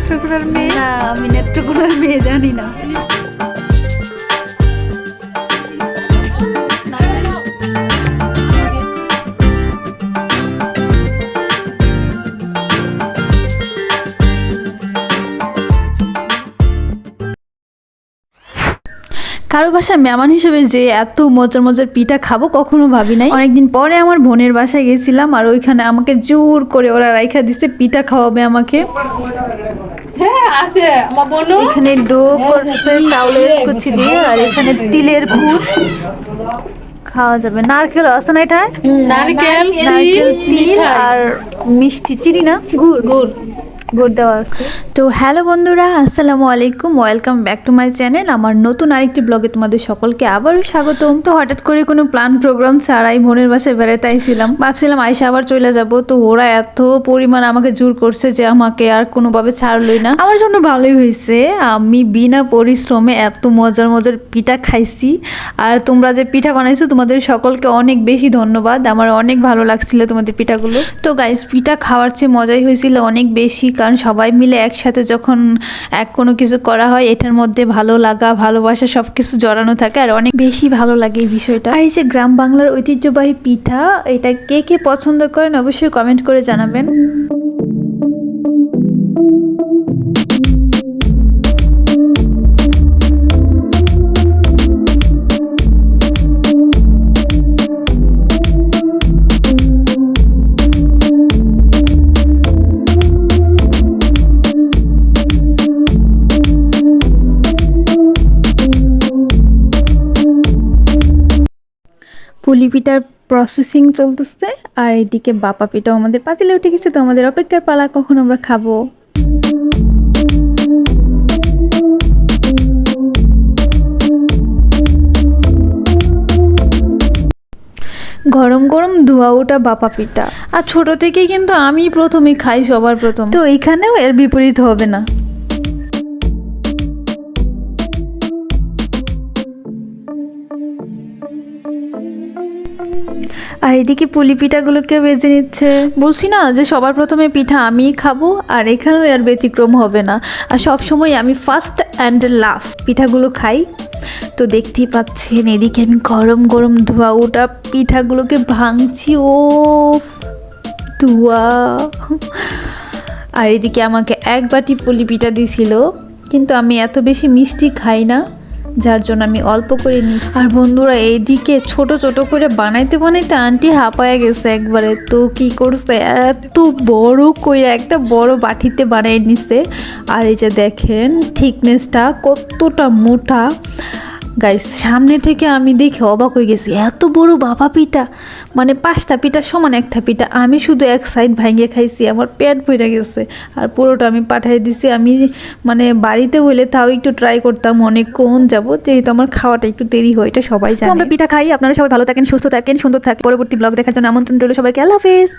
নেত্রকোনার মেয়ে? না, আমি নেত্রকোনার মেয়ে জানি না। কারো বাসায় মেহমান হিসেবে যে এত মজার মজার পিঠা খাবো কখনো ভাবি নাই। অনেকদিন পরে আমার বোনের বাসায় গেছিলাম, আর ওইখানে আমাকে জোর করে ওরা রাইখা দিছে পিঠা খাওয়াবে আমাকে। এখানে ডো করছে চাউলের কুচি দিয়ে, আর এখানে তিলের গুড় খাওয়া যাবে। নারকেল আছে না এটা? নারকেল, তিল আর মিষ্টি, চিনি না, গুড় গুড় দেওয়া আছে। তো হ্যালো বন্ধুরা, আসসালামু আলাইকুম, welcome back to my channel. আমার নতুন আরেকটি ব্লগে তোমাদের সকলকে আবারও স্বাগতম। তো হঠাৎ করে কোনো প্ল্যান প্রোগ্রাম ছাড়াই বোনের বাসায় বেড়াতে আইছিলাম। ভাবছিলাম আইসা আবার চলে যাব, তো ওরা এত পরিমাণ আমাকে জোর করছে যে আমাকে আর কোনোভাবে ছাড়লই না। আমার জন্য ভালোই হয়েছে, আমি বিনা পরিশ্রমে এত মজার মজার পিঠা খাইছি। আর তোমরা যে পিঠা বানাইছো তোমাদের সকলকে অনেক বেশি ধন্যবাদ, আমার অনেক ভালো লাগছিল তোমাদের পিঠাগুলো। তো গাইস, পিঠা খাওয়ার চেয়ে মজাই হয়েছিল অনেক বেশি, কারণ সবাই মিলে একসাথে যখন কোনো কিছু করা হয় এটার মধ্যে ভালো লাগা ভালোবাসা সব কিছু জড়ানো থাকে, আর অনেক বেশি ভালো লাগে এই বিষয়টা। আর এই যে গ্রাম বাংলার ঐতিহ্যবাহী পিঠা, এটা কে কে পছন্দ করেন অবশ্যই কমেন্ট করে জানাবেন। পুলি পিঠার প্রসেসিং চলতেছে, আর এদিকে বাপা পিঠাও আমাদের পাতিলে উঠে গেছে। তো আমাদের অপেক্ষার পালা কখন আমরা খাবো। গরম গরম ধোয়া ওঠা বাপা পিঠা, আর ছোট থেকে কিন্তু আমি প্রথমে খাই, সবার প্রথম। তো এইখানেও এর বিপরীত হবে না। আর এদিকে পুলি পিঠাগুলোকে বেজে নিচ্ছে। বলছি না যে সবার প্রথমে পিঠা আমিই খাবো, আর এখানেও আর ব্যতিক্রম হবে না। আর সবসময় আমি ফার্স্ট অ্যান্ড লাস্ট পিঠাগুলো খাই। তো দেখতেই পাচ্ছেন এদিকে আমি গরম গরম ধোয়া ওটা পিঠাগুলোকে ভাঙছি। ও ধোয়া। আর এদিকে আমাকে এক বাটি পুলি পিঠা দিছিল, কিন্তু আমি এত বেশি মিষ্টি খাই না, যার জন্য আমি অল্প করে নিচ্ছি। আর বন্ধুরা, এইদিকে ছোট ছোট করে বানাইতে বানাইতে আন্টি হাঁপায়া গেছে একবারে। তো কি করছে, এত বড় কইরা একটা বড় বাটিতে বানাই নিছে। আর এই যে দেখেন থিকনেসটা কতটা মোটা গাইস, সামনে থেকে আমি দেখে অবাক হয়ে গেছি। এত বড় বাবা পিঠা, মানে 5টা পিঠা সমান একটা পিঠা। আমি শুধু এক সাইড ভাঙিয়ে খাইছি, আমার পেট ভরে গেছে। আর পুরোটা আমি পাঠিয়ে দিছি। আমি মানে বাড়িতে হইলে তাও একটু ট্রাই করতাম অনেকক্ষণ যাবত, যেহেতু আমার খাওয়াটা একটু দেরি হয়, এটা সবাই জানে। আমরা পিঠা খাই। আপনারা সবাই ভালো থাকেন, সুস্থ থাকেন, সুন্দর থাকেন। পরবর্তী ব্লগ দেখার জন্য আমন্ত্রণ রইল সবাইকে। আল্লাহ হাফেজ।